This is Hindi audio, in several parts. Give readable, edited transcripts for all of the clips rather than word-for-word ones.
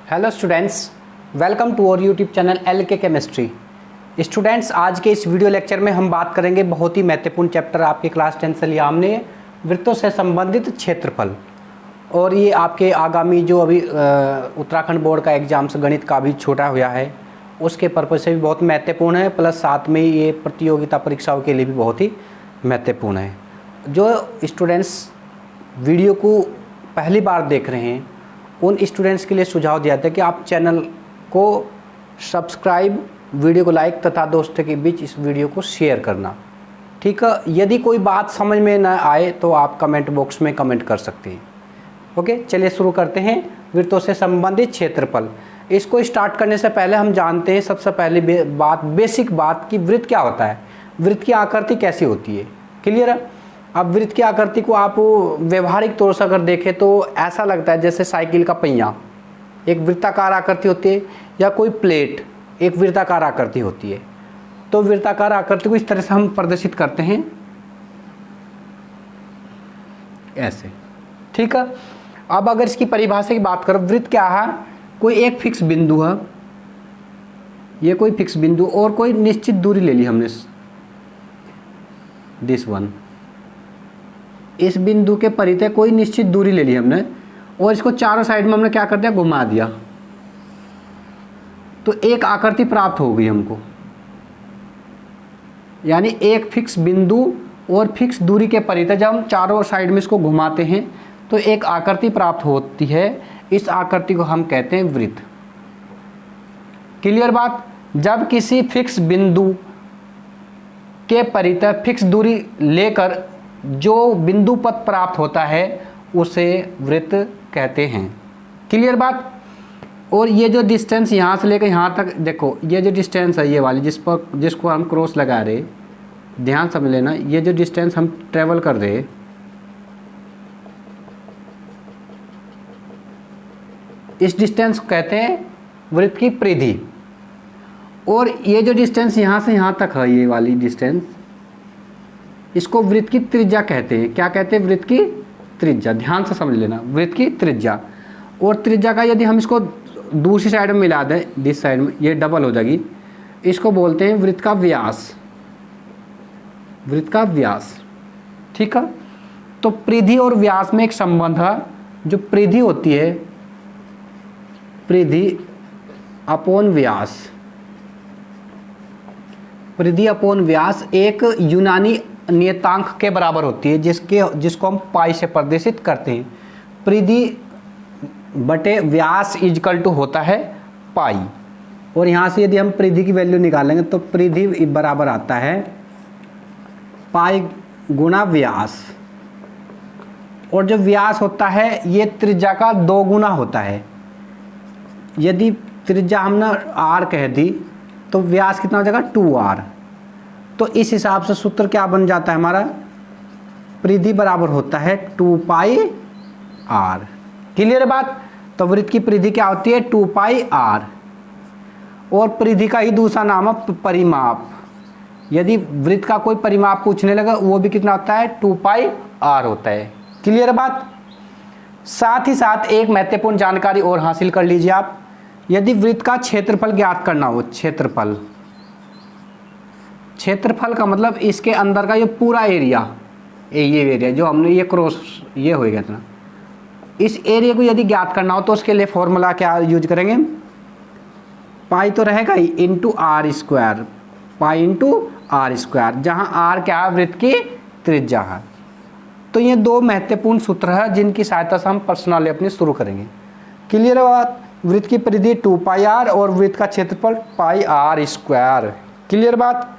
Hello students, welcome to our YouTube channel LK chemistry. Students, आज के इस वीडियो लेक्चर में हम बात करेंगे बहुत ही महत्वपूर्ण चैप्टर आपके क्लास 10 से लिया हमने, वृत्तों से संबंधित क्षेत्रफल। और ये आपके आगामी जो अभी उत्तराखंड बोर्ड का एग्जाम्स गणित का भी छोटा हुआ है उसके पर्पज़ से भी बहुत महत्वपूर्ण है, प्लस साथ में ये प्रतियोगिता परीक्षाओं के लिए भी बहुत ही महत्वपूर्ण है। जो स्टूडेंट्स वीडियो को पहली बार देख रहे हैं उन स्टूडेंट्स के लिए सुझाव दिया था कि आप चैनल को सब्सक्राइब, वीडियो को लाइक तथा दोस्तों के बीच इस वीडियो को शेयर करना। ठीक है, यदि कोई बात समझ में न आए तो आप कमेंट बॉक्स में कमेंट कर सकते हैं। ओके, चलिए शुरू करते हैं। वृत्तों से संबंधित क्षेत्रफल, इसको स्टार्ट करने से पहले हम जानते हैं सबसे पहले बात, बेसिक बात कि वृत्त क्या होता है, वृत्त की आकृति कैसी होती है। क्लियर है? अब वृत्त की आकृति को आप व्यवहारिक तौर से अगर देखें तो ऐसा लगता है जैसे साइकिल का पहिया एक वृत्ताकार आकृति होती है, या कोई प्लेट एक वृत्ताकार आकृति होती है। तो वृत्ताकार आकृति को इस तरह से हम प्रदर्शित करते हैं, ऐसे। ठीक है, अब अगर इसकी परिभाषा की बात करो, वृत्त क्या है? कोई एक फिक्स बिंदु है, ये कोई फिक्स बिंदु और कोई निश्चित दूरी ले ली हमने, दिस वन, इस बिंदु के परितः कोई निश्चित दूरी ले ली हमने और इसको चारों साइड में हमने क्या कर दिया, घुमा दिया, तो एक आकृति प्राप्त हो गई हमको। यानी एक फिक्स बिंदु और फिक्स दूरी के परितः जब हम चारों साइड में इसको घुमाते हैं तो एक आकृति प्राप्त होती है। इस आकृति को हम कहते हैं वृत्त। क्लियर बात? जब किसी फिक्स बिंदु के परितः फिक्स दूरी लेकर जो बिंदु पथ प्राप्त होता है उसे वृत्त कहते हैं। क्लियर बात? और ये जो डिस्टेंस यहाँ से लेकर यहाँ तक, देखो ये जो डिस्टेंस है ये वाली जिसको हम क्रॉस लगा रहे, ध्यान समझ लेना, ये जो डिस्टेंस हम ट्रेवल कर रहे, इस डिस्टेंस को कहते हैं वृत्त की परिधि। और ये जो डिस्टेंस यहाँ से यहाँ तक है, ये वाली डिस्टेंस, इसको वृत्त की त्रिज्या कहते हैं। क्या कहते हैं? वृत्त की त्रिज्या। ध्यान से समझ लेना, वृत्त की त्रिज्या। और त्रिज्या का यदि हम इसको दूसरी साइड में मिला दें, दिस साइड में, ये डबल हो जाएगी, इसको बोलते हैं वृत्त का व्यास। वृत्त का व्यास। ठीक है, तो परिधि और व्यास में एक संबंध है। जो परिधि होती है, परिधि अपॉन व्यास, परिधि अपॉन व्यास एक यूनानी नियतांक के बराबर होती है, जिसको हम पाई से प्रदर्शित करते हैं। परिधि बटे व्यास इजकल टू होता है पाई। और यहाँ से यदि हम परिधि की वैल्यू निकालेंगे तो परिधि बराबर आता है पाई गुणा व्यास। और जो व्यास होता है ये त्रिज्या का 2 गुना होता है। यदि त्रिज्या हमने r कह दी तो व्यास कितना हो जाएगा, 2r। तो इस हिसाब से सूत्र क्या बन जाता है हमारा, परिधि बराबर होता है 2 पाई r। क्लियर बात? तो वृत्त की परिधि क्या होती है, 2 पाई r। और परिधि का ही दूसरा नाम है परिमाप। यदि वृत्त का कोई परिमाप पूछने लगा वो भी कितना होता है, 2 पाई r होता है। क्लियर बात? साथ ही साथ एक महत्वपूर्ण जानकारी और हासिल कर लीजिए आप। यदि वृत्त का क्षेत्रफल ज्ञात करना हो, क्षेत्रफल, क्षेत्रफल का मतलब इसके अंदर का ये पूरा एरिया, ये एरिया जो हमने ये क्रॉस ये हो गया था, इस एरिया को यदि ज्ञात करना हो तो उसके लिए फॉर्मूला क्या यूज करेंगे, पाई तो रहेगा ही into r square, pi into r square, जहाँ आर क्या है, वृत्त की त्रिज्या है। तो ये 2 महत्वपूर्ण सूत्र है जिनकी सहायता से हम पर्सनली अपनी शुरू करेंगे। क्लियर है बात? वृत्त की परिधि 2 पाई आर और वृत्त का क्षेत्रफल पाई आर स्क्वायर। क्लियर बात?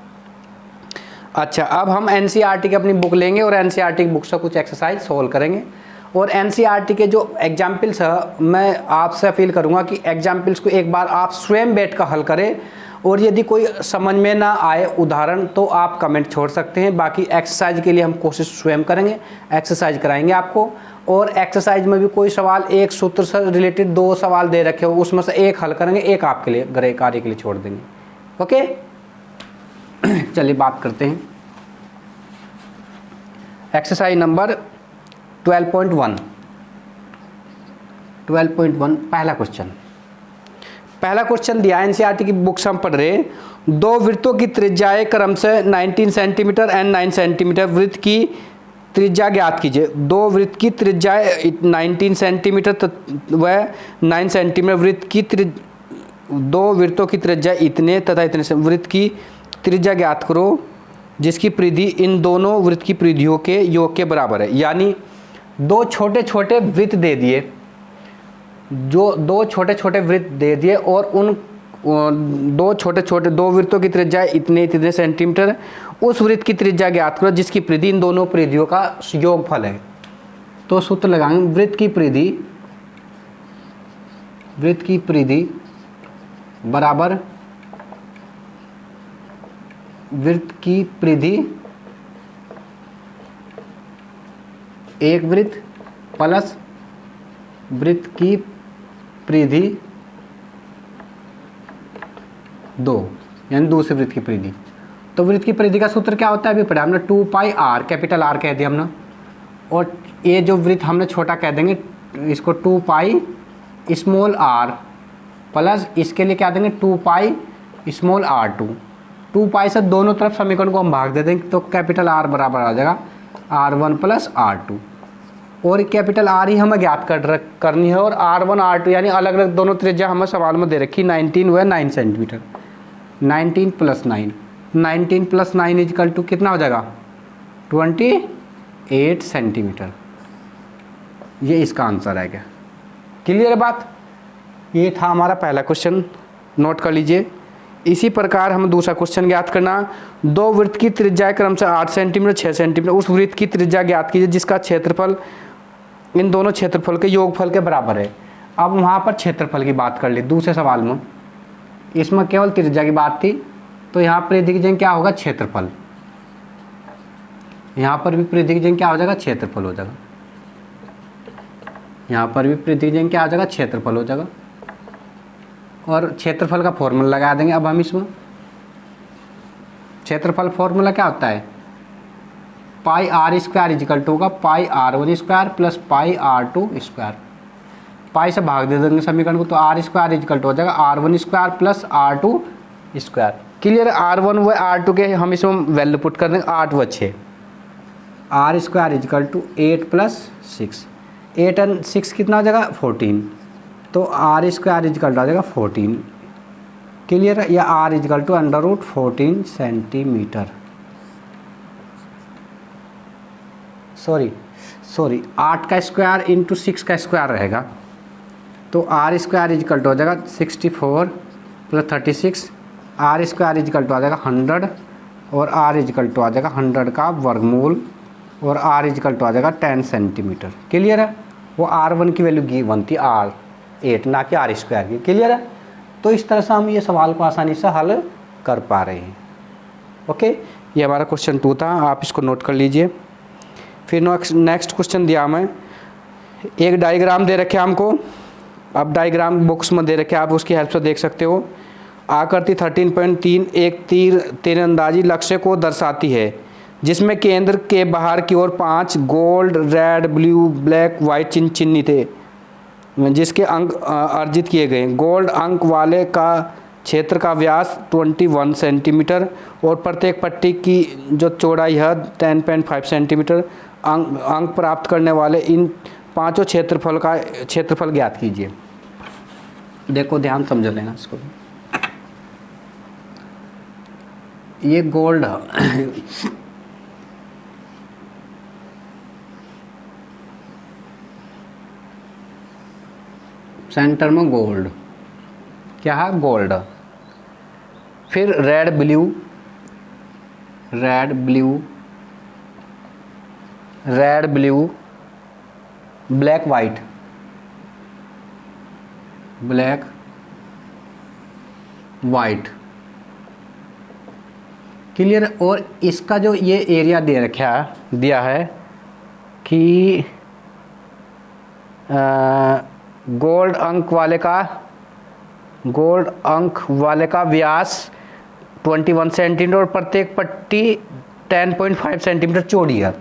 अच्छा, अब हम NCERT की अपनी बुक लेंगे और NCERT की बुक से कुछ एक्सरसाइज सोल्व करेंगे। और NCERT के जो एग्जाम्पल्स है मैं आपसे अपील करूंगा कि एग्जाम्पल्स को एक बार आप स्वयं बैठ कर हल करें। और यदि कोई समझ में ना आए उदाहरण तो आप कमेंट छोड़ सकते हैं। बाकी एक्सरसाइज के लिए हम कोशिश स्वयं करेंगे, एक्सरसाइज कराएंगे आपको। और एक्सरसाइज में भी कोई सवाल एक सूत्र से रिलेटेड 2 सवाल दे रखे हो, उसमें से एक हल करेंगे, एक आपके लिए गृह कार्य के लिए छोड़ देंगे। ओके, चलिए बात करते हैं। एक्सरसाइज नंबर 12.1 पहला क्वेश्चन। पहला क्वेश्चन दिया है, एनसीईआरटी की बुक से हम पढ़ रहे हैं। दो वृत्तों की त्रिज्याएं क्रमशः 19 सेंटीमीटर एंड 9 सेंटीमीटर, वृत्त की त्रिज्या ज्ञात कीजिए। दो वृत्त की त्रिज्याएं 19 सेंटीमीटर व 9 सेंटीमीटर, वृत्त की दो वृत्तों की त्रिज्या इतने तथा इतने से, वृत्त की त्रिज्या ज्ञात करो जिसकी परिधि इन दोनों वृत्त की परिधियों के योग के बराबर है। यानी दो छोटे छोटे वृत्त दे दिए, जो दो छोटे छोटे वृत्त दे दिए और उन दो वृत्तों की त्रिज्या इतने सेंटीमीटर, उस वृत्त की त्रिज्या ज्ञात करो जिसकी परिधि इन दोनों परिधियों का योगफल है। तो सूत्र लगाएंगे, वृत्त की परिधि बराबर वृत्त की परिधि एक वृत्त प्लस वृत्त की परिधि दो, यानी दूसरे वृत्त की परिधि। तो वृत्त की परिधि का सूत्र क्या होता है, अभी पढ़ा हमने, 2 पाई आर, कैपिटल आर कह दिया हमने, और ये जो वृत्त हमने छोटा कह देंगे इसको 2 पाई स्मॉल आर, प्लस इसके लिए क्या देंगे 2 पाई स्मॉल आर टू। 2 पाई से दोनों तरफ समीकरण को हम भाग दे देंगे तो कैपिटल आर बराबर आ जाएगा R1 प्लस R2, और कैपिटल आर ही हमें ज्ञात करनी है, और R1 R2 यानी अलग अलग दोनों त्रिज्या हमें सवाल में दे रखी 19 व 9 सेंटीमीटर। 19 प्लस 9 इजकल टू कितना हो जाएगा 28 सेंटीमीटर। ये इसका आंसर है। क्या क्लियर है बात? ये था हमारा पहला क्वेश्चन, नोट कर लीजिए। इसी प्रकार हम दूसरा क्वेश्चन ज्ञात करना, दो वृत्त की त्रिज्या क्रमशः 8 सेंटीमीटर 6 सेंटीमीटर, उस वृत्त की त्रिज्या ज्ञात कीजिए जिसका क्षेत्रफल इन दोनों क्षेत्रफल के योगफल के बराबर है। अब वहाँ पर क्षेत्रफल की बात कर ली दूसरे सवाल में, इसमें केवल त्रिज्या की बात थी, तो यहाँ परिधि की जगह क्या होगा क्षेत्रफल, यहाँ पर भी परिधि की जगह क्या हो जाएगा क्षेत्रफल हो जाएगा, यहाँ पर भी परिधि की जगह क्या हो जाएगा क्षेत्रफल हो जाएगा, और क्षेत्रफल का फॉर्मूला लगा देंगे। अब हम इसमें क्षेत्रफल फॉर्मूला क्या होता है, pi r square equal to होगा pi R1 square plus pi R2 square. Pi से भाग दे देंगे समीकरण को, तो आर स्क्वायर इजिकल टू हो जाएगा R1 square plus R2 square. Clear? R1 व R2 के हम इसमें वैल्यू पुट कर देंगे 8 व 6, r square equal to 8 plus 6, 8 और 6 कितना हो जाएगा 14, तो आर स्क्वायर इजिकल टू आ जाएगा 14। क्लियर? या r equal to √14 centimetre, sorry 8 का स्क्वायर इंटू 6 का स्क्वायर रहेगा, तो आर स्क्वायर इजिकल टू हो जाएगा 64 plus 36, r square equal to आ जाएगा 100, और आर इजिकल टू आ जाएगा 100 का वर्गमूल, और आर इजिकल टू आ जाएगा 10 सेंटीमीटर। क्लियर है? वो R1 की वैल्यू गिवन थी R8, ना कि आर स्क्वायर की। क्लियर है? तो इस तरह से हम ये सवाल को आसानी से हल कर पा रहे हैं। ओके, ये हमारा क्वेश्चन 2 था, आप इसको नोट कर लीजिए। फिर नेक्स्ट क्वेश्चन दिया हमें, एक डायग्राम दे रखे हमको, अब डायग्राम बुक्स में दे रखे, आप उसकी हेल्प से देख सकते हो। आकृति 13.3 एक तीरंदाजी लक्ष्य को दर्शाती है जिसमें केंद्र के बाहर की ओर 5 gold, red, blue, black, white चिन्ह चिन्हित थे जिसके अंक अर्जित किए गए। गोल्ड अंक वाले का क्षेत्र का व्यास 21 सेंटीमीटर और प्रत्येक पट्टी की जो चौड़ाई है 10.5 सेंटीमीटर। अंक प्राप्त करने वाले इन पांचों क्षेत्रफल ज्ञात कीजिए। देखो ध्यान समझ लेना इसको। ये गोल्ड है, सेंटर में गोल्ड, क्या है गोल्ड। फिर red blue, black white, clear. और इसका जो ये एरिया दिया है कि गोल्ड अंक वाले का व्यास 21 सेंटीमीटर और प्रत्येक पट्टी 10.5 सेंटीमीटर चौड़ी है।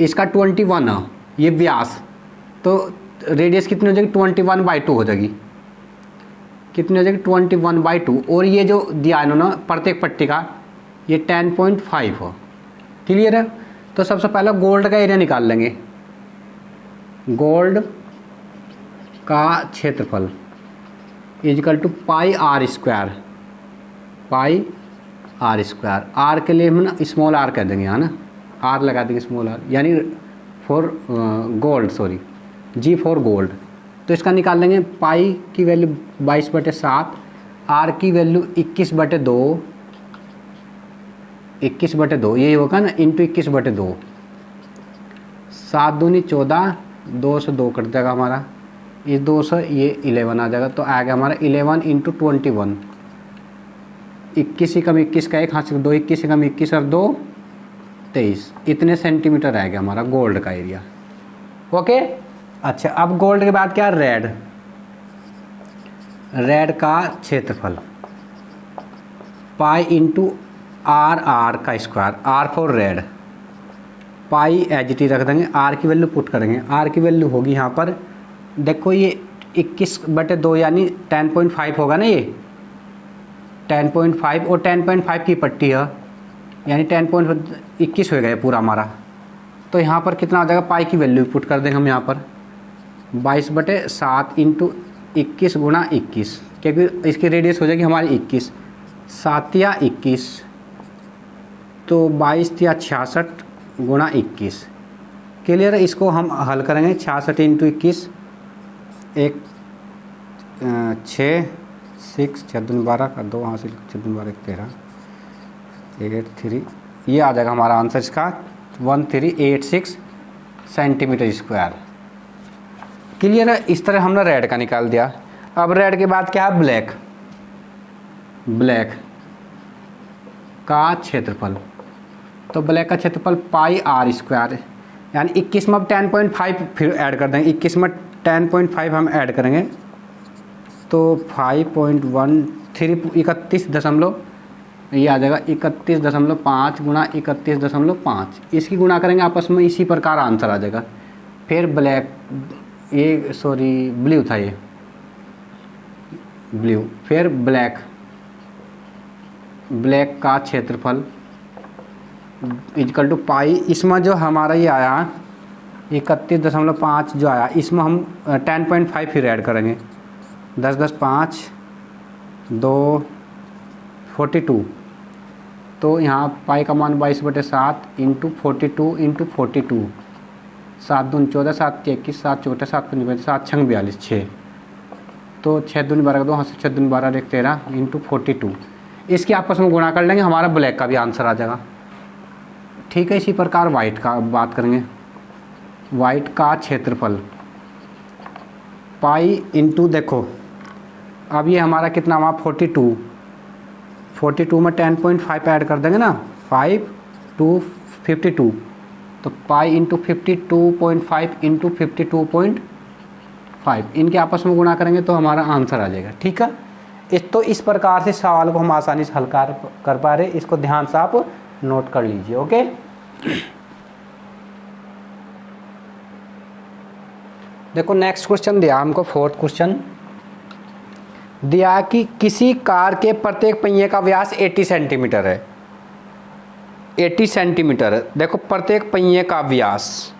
इसका 21 है ये व्यास, तो रेडियस कितनी हो जाएगी 21/2 हो जाएगी। कितनी हो जाएगी 21/2, और ये जो दिया है ना प्रत्येक पट्टी का ये 10.5 हो। क्लियर है। तो सबसे पहले गोल्ड का एरिया निकाल लेंगे। गोल्ड का क्षेत्रफल equal to pi r square, pi r square. R के लिए हम ना स्मॉल आर कह देंगे, है ना, आर लगा देंगे स्मॉल आर, यानी for gold, sorry G for gold. तो इसका निकाल लेंगे। पाई की वैल्यू 22/7, आर की वैल्यू 21/2, 21/2 यही होगा ना, इंटू 21/2। 7 दूनी 14, 2 से 2 कट जाएगा हमारा, इस 2 से ये 11 आ जाएगा। तो आ गया हमारा 11 × 21, 21 ही कम 21 का 1 हाथ से 2, 21 ही कम 21 और 2 23, इतने सेंटीमीटर आ गया हमारा गोल्ड का एरिया। ओके। अच्छा, अब गोल्ड के बाद क्या, रेड। रेड का क्षेत्रफल पाई इंटू आर का square, r for red. Pi H रख देंगे, आर की वैल्यू पुट करेंगे। आर की वैल्यू होगी यहाँ पर, देखो ये 21/2 यानी 10.5 होगा ना, ये 10.5 और 10.5 की पट्टी है, यानी 10.21 हो गया पूरा हमारा। तो यहाँ पर कितना आ जाएगा, पाई की वैल्यू पुट कर देंगे हम यहाँ पर 22/7 इंटू 21 गुणा 21, क्योंकि इसकी रेडियस हो जाएगी हमारी 21, 7 या 21, तो 22 या 66 गुणा 21। क्लियर है। इसको हम हल करेंगे। 66 इंटू 21, 1 6 6 6 दूनी 12 का 2 हासिल 6 दूनी 12 13 8 3, ये आ जाएगा हमारा आंसर इसका 1386 सेंटीमीटर स्क्वायर। क्लियर है। इस तरह हमने रेड का निकाल दिया। अब रेड के बाद क्या है, ब्लैक। ब्लैक का क्षेत्रफल, तो ब्लैक का क्षेत्रफल पाई आर स्क्वायर, यानी 21 में अब 10.5 फिर ऐड कर देंगे। 21 में 10.5 हम ऐड करेंगे तो 5.13 31 दशमलव, ये आ जाएगा 31.5 गुणा 31.5, इसकी गुणा करेंगे आपस में, इसी प्रकार आंसर आ जाएगा। फिर ब्लैक, ये सॉरी ब्लू था, ये ब्लू। फिर ब्लैक, ब्लैक का क्षेत्रफल इजकल टू पाई, इसमें जो हमारा ये आया 31.5 जो आया, इसमें हम 10.5 फिर ऐड करेंगे। 10 10 5 2 42, तो यहाँ पाई का मान 22/7 इंटू 42 इंटू 42, 7 दूनी 14, 7 21, 7 चौटा 7 पंच 7 छंग 42 6, तो 6 दूनी 12 का 2 हाथ से 6 दूनी 12 1 13 इंटू 42, इसके आपस में गुणा कर लेंगे, हमारा ब्लैक का भी आंसर आ जाएगा। ठीक है। इसी प्रकार वाइट का बात करेंगे। वाइट का क्षेत्रफल पाई इंटू, देखो अब ये हमारा कितना हुआ 42 में 10.5 ऐड कर देंगे ना, 5 2 52, तो पाई इंटू 52.5 इंटू 52.5, इनके आपस में गुणा करेंगे तो हमारा आंसर आ जाएगा। ठीक है। इस प्रकार से सवाल को हम आसानी से हल कर पा रहे, इसको ध्यान से आप नोट कर लीजिए। ओके। देखो नेक्स्ट क्वेश्चन दिया हमको, 4th क्वेश्चन दिया कि किसी कार के प्रत्येक पहिए का व्यास 80 सेंटीमीटर है। 80 सेंटीमीटर है। देखो प्रत्येक पहिए का व्यास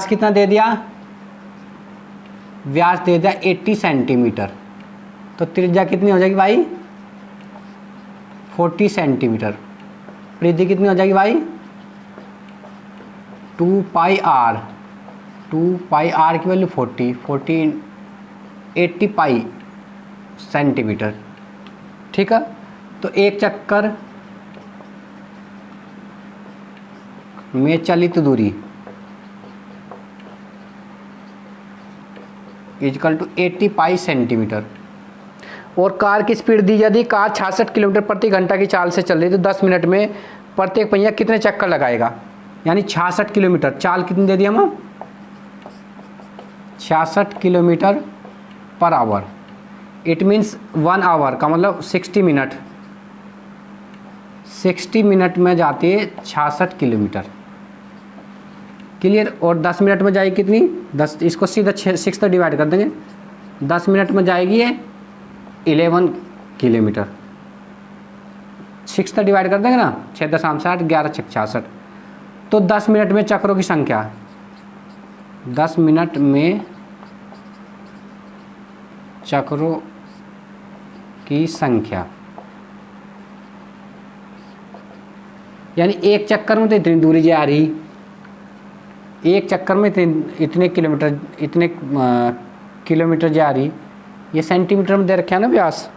कितना दे दिया, व्यास दे दिया 80 सेंटीमीटर, तो त्रिज्या कितनी हो जाएगी भाई 40 सेंटीमीटर। परिधि कितनी हो जाएगी भाई 2 पाई आर, 2 पाई आर की वैल्यू 40 80 पाई सेंटीमीटर। ठीक है। तो एक चक्कर में चलित दूरी इजकल टू 80 पाई सेंटीमीटर, और कार की स्पीड दी, यदि कार 66 किलोमीटर प्रति घंटा की चाल से चल रही है तो 10 मिनट में प्रत्येक पहिया कितने चक्कर लगाएगा, यानी 66 किलोमीटर, चाल कितनी दे दी हम 66 kilometre per hour, it means 1 our का मतलब 60 मिनट, 60 मिनट में जाती है 66 किलोमीटर। क्लियर। और 10 मिनट में जाएगी कितनी 10, इसको सीधा 6 से डिवाइड कर देंगे, 10 मिनट में जाएगी ये 11 किलोमीटर। 6 से डिवाइड कर देंगे ना, 6.8, 11×6 = 66। तो 10 मिनट में चक्रों की संख्या, 10 मिनट में चक्रों की संख्या, यानी एक चक्कर में तो इतनी दूरी जा रही, एक चक्कर में इतने किलोमीटर जा रही। ये सेंटीमीटर में दे रखे है ना व्यास।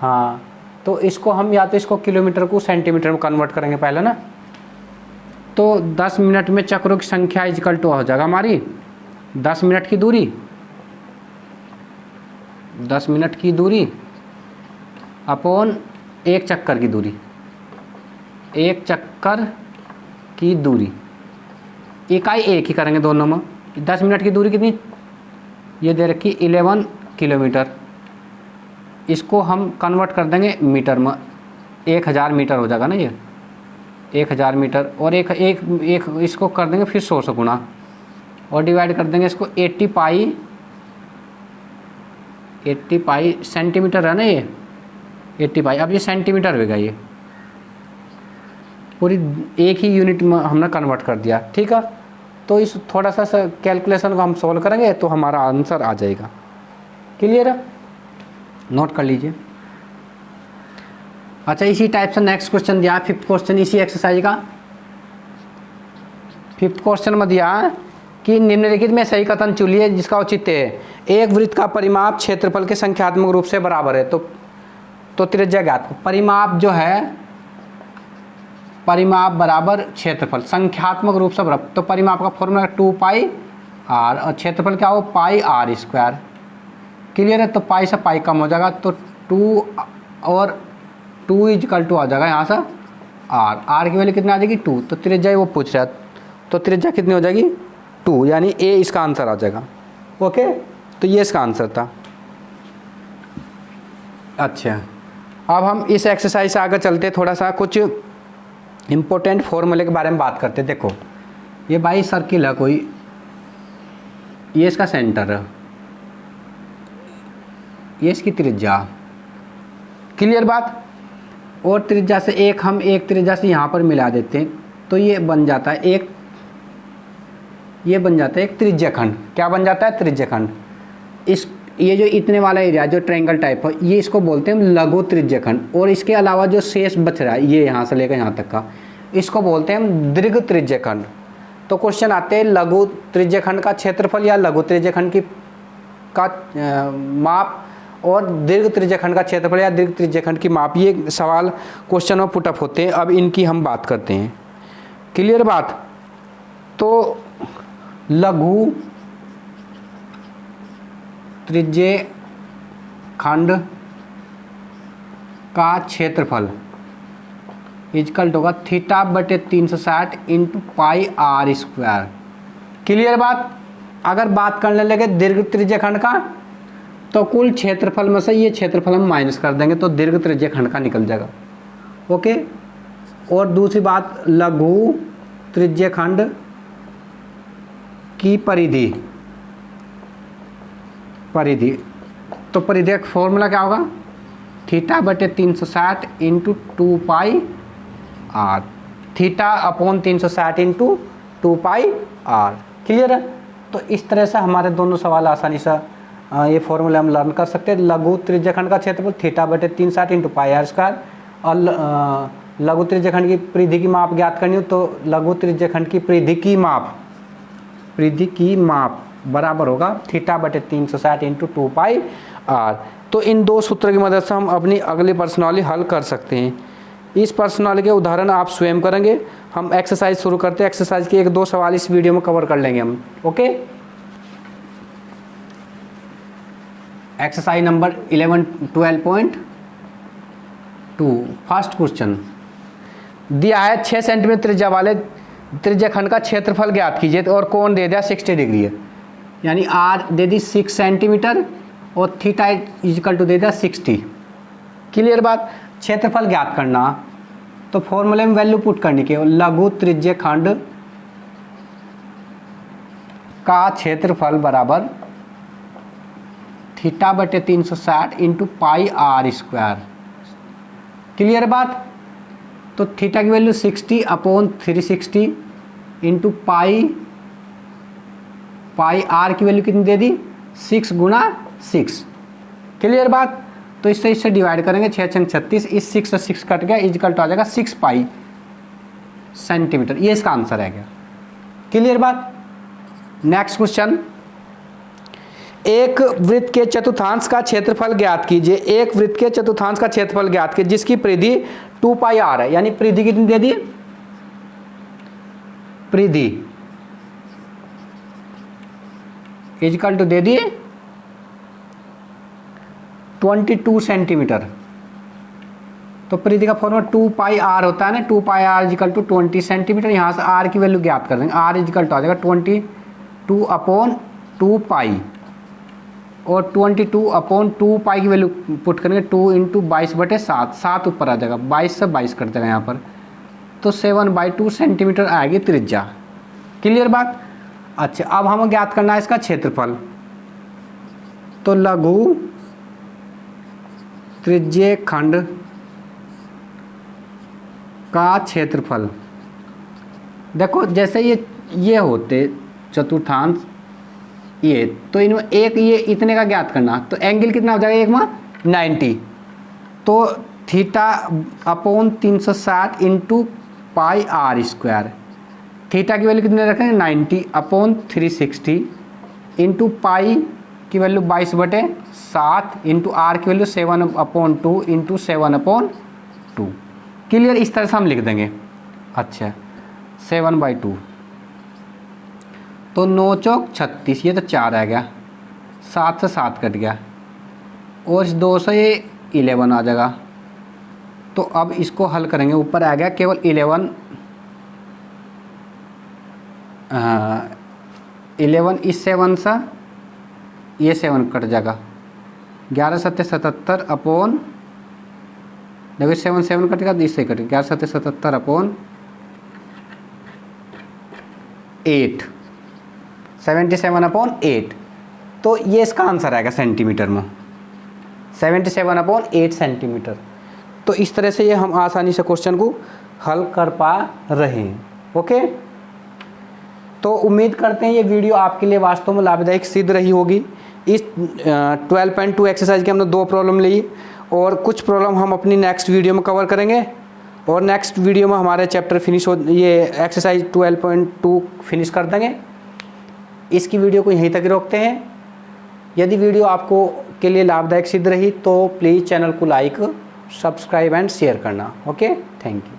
हाँ, तो इसको हम या तो इसको किलोमीटर को सेंटीमीटर में कन्वर्ट करेंगे पहले ना। तो 10 मिनट में चक्रों की संख्या इक्वल टू हो जाएगा हमारी 10 मिनट की दूरी, 10 मिनट की दूरी अपॉन एक चक्कर की दूरी, एक चक्कर की दूरी। इकाई एक ही करेंगे दोनों में। 10 मिनट की दूरी कितनी, ये दे रखी 11 किलोमीटर। इसको हम कन्वर्ट कर देंगे मीटर में, 1000 मीटर हो जाएगा ना ये, 1000 मीटर। और एक इसको कर देंगे फिर 100 से गुणा और डिवाइड कर देंगे इसको 80 पाई सेंटीमीटर है ना ये, 80 पाई। अब ये सेंटीमीटर हो गया, ये पूरी एक ही यूनिट में हमने कन्वर्ट कर दिया। ठीक है, तो इस थोड़ा सा कैलकुलेशन को हम सोल्व करेंगे तो हमारा आंसर आ जाएगा। क्लियर है, नोट कर लीजिए। अच्छा, इसी टाइप से नेक्स्ट क्वेश्चन दिया, 5th क्वेश्चन इसी एक्सरसाइज का। 5th क्वेश्चन में दिया कि निम्नलिखित में सही कथन चुनिए जिसका औचित्य है। एक वृत्त का परिमाप क्षेत्रफल के संख्यात्मक रूप से बराबर है। तो त्रिज्या ज्ञात। परिमाप जो है, परिमाप बराबर क्षेत्रफल, संख्यात्मक रूप से बराबर। तो परिमाप का फॉर्मूला 2πr और क्षेत्रफल क्या हो, πr²। क्लियर है, तो पाई से पाई कम हो जाएगा, तो 2 और 2 इक्वल टू आ जाएगा यहाँ से r की वैल्यू कितनी आ जाएगी 2। तो त्रिज्या वो पूछ रहा है, तो त्रिज्या कितनी हो जाएगी 2, यानी a इसका आंसर आ जाएगा। ओके, तो ये इसका आंसर था। अच्छा, अब हम इस एक्सरसाइज से आगे चलते, थोड़ा सा कुछ इम्पोर्टेंट फॉर्मूले के बारे में बात करते। देखो, ये बाई सर्किल है कोई, ये इसका सेंटर है, ये इसकी त्रिज्या। क्लियर बात। और त्रिज्या से हम एक त्रिज्या से यहाँ पर मिला देते हैं, तो ये बन जाता है एक, ये बन जाता है एक त्रिज्याखंड। क्या बन जाता है, त्रिज्याखंड। ये जो इतने वाला एरिया जो ट्रायंगल टाइप है, ये इसको बोलते हैं लघु त्रिज्याखंड। और इसके अलावा जो शेष बच रहा है, ये यहाँ से लेकर यहाँ तक का, इसको बोलते हैं हम दीर्घ त्रिज्याखंड। तो क्वेश्चन आते हैं लघु त्रिज्याखंड का क्षेत्रफल या लघु त्रिज्याखंड की माप और दीर्घ त्रिज्याखंड का क्षेत्रफल या दीर्घ त्रिज्याखंड की माप। ये सवाल क्वेश्चन में पुटअप होते हैं। अब इनकी हम बात करते हैं। क्लियर बात। तो लघु त्रिज्याखंड का क्षेत्रफल इक्वल होगा θ/360 × πr²। क्लियर बात। अगर बात करने लगे दीर्घ त्रिज्याखंड का, तो कुल क्षेत्रफल में से ये क्षेत्रफल हम माइनस कर देंगे, तो दीर्घ त्रिज्याखंड का निकल जाएगा। ओके। और दूसरी बात, लघु त्रिज्याखंड की परिधि, तो परिधि का फॉर्मूला क्या होगा, θ/360 × 2πr, θ/360 × 2πr। क्लियर है। तो इस तरह से हमारे दोनों सवाल आसानी से ये फॉर्मूला हम लर्न कर सकते हैं। लघु त्रिज्याखंड का क्षेत्रफल θ/360 × πr², और लघु त्रिज्याखंड की परिधि की माप ज्ञात करनी हो तो लघु त्रिज्याखंड की परिधि की माप बराबर होगा θ/360 × 2πr। तो इन दो सूत्र की मदद से हम अपनी अगली प्रश्नावली हल कर सकते हैं। इस प्रश्नावली के उदाहरण आप स्वयं करेंगे। हम एक्सरसाइज शुरू करते हैं। एक्सरसाइज के 1-2 सवाल इस वीडियो में कवर कर लेंगे हम। Okay. Exercise number 12.2। First question दिया है 6 सेंटीमीटर त्रिज्या वाले त्रिज्याखंड का क्षेत्रफल ज्ञात कीजिए, और कोण दे दिया 60 डिग्री है, यानी r दे दी 6 सेंटीमीटर और θ इक्वल टू दे दिया 60। क्लियर बात। क्षेत्रफल ज्ञात करना, तो फॉर्मूले में वैल्यू पुट करनी के लघु त्रिज्याखंड का क्षेत्रफल बराबर θ थीटा बटे 360 into pi r square. Clear बात। तो थीटा की value 60 upon 360 into pi r की वैल्यू कितनी दे दी 6 गुणा 6। क्लियर बात। तो इससे डिवाइड करेंगे 6 छंग 36, इस 6 से 6 कट गया, इजकल टू आ जाएगा 6 पाई सेंटीमीटर। ये इसका आंसर है क्या। क्लियर बात। नेक्स्ट क्वेश्चन, एक वृत्त के चतुर्थांश का क्षेत्रफल ज्ञात कीजिए। एक वृत्त के चतुर्थांश का क्षेत्रफल ज्ञात कीजिए जिसकी परिधि 2 पाई आर है, यानी परिधि कितनी दे दी, परिधि इजकल टू दे दी 22 सेंटीमीटर। तो परिधि का फॉर्मूला 2 पाई आर होता है ना, 2 पाई आर इजकल टू 20 सेंटीमीटर। यहाँ से आर की वैल्यू ज्ञात कर देंगे, आर इजकल टू आ जाएगा 22 अपॉन 2 पाई, और 22 अपॉन 2 पाई की वैल्यू पुट करेंगे 2 इंटू 22 बटे 7, 7 ऊपर आ जाएगा, 22 से 22 कर देगा यहाँ पर, तो 7/2 सेंटीमीटर आएगी त्रिज्या। क्लियर बात। अच्छा, अब हमें ज्ञात करना है इसका क्षेत्रफल। तो लघु त्रिज्यीय खंड का क्षेत्रफल, देखो जैसे ये होते चतुर्थांश ये, तो इनमें एक ये इतने का ज्ञात करना, तो एंगल कितना हो जाएगा एक में 90। तो theta upon 360 into pi r square, theta की वैल्यू कितने रखेंगे 90 अपॉन 360 इंटू पाई की वैल्यू 22 बटे 7 इंटू आर की वैल्यू 7/2 इंटू 7/2। क्लियर। इस तरह से हम लिख देंगे। अच्छा 7/2, तो 9 चौक 36, ये तो 4 आ गया, 7 से 7 कट गया, और इस 2 से ये 11 आ जाएगा। तो अब इसको हल करेंगे, ऊपर आ गया केवल 11, 11 इस 7 से ये 7 कट जाएगा, 11 7 77 अपॉन, देखो 7 कटेगा तो इससे कटेगा, 11 7 77 अपॉन 8, 77/8। तो ये इसका आंसर आएगा सेंटीमीटर में, 77/8 सेंटीमीटर। तो इस तरह से ये हम आसानी से क्वेश्चन को हल कर पा रहे हैं। ओके, तो उम्मीद करते हैं ये वीडियो आपके लिए वास्तव में लाभदायक सिद्ध रही होगी। इस 12.2 एक्सरसाइज की हमने 2 प्रॉब्लम ली, और कुछ प्रॉब्लम हम अपनी नेक्स्ट वीडियो में कवर करेंगे, और नेक्स्ट वीडियो में हमारे चैप्टर फिनिश हो, ये एक्सरसाइज 12.2 फिनिश कर देंगे। इसकी वीडियो को यहीं तक रोकते हैं। यदि वीडियो आपको के लिए लाभदायक सिद्ध रही तो प्लीज़ चैनल को लाइक, सब्सक्राइब एंड शेयर करना। Okay, thank you.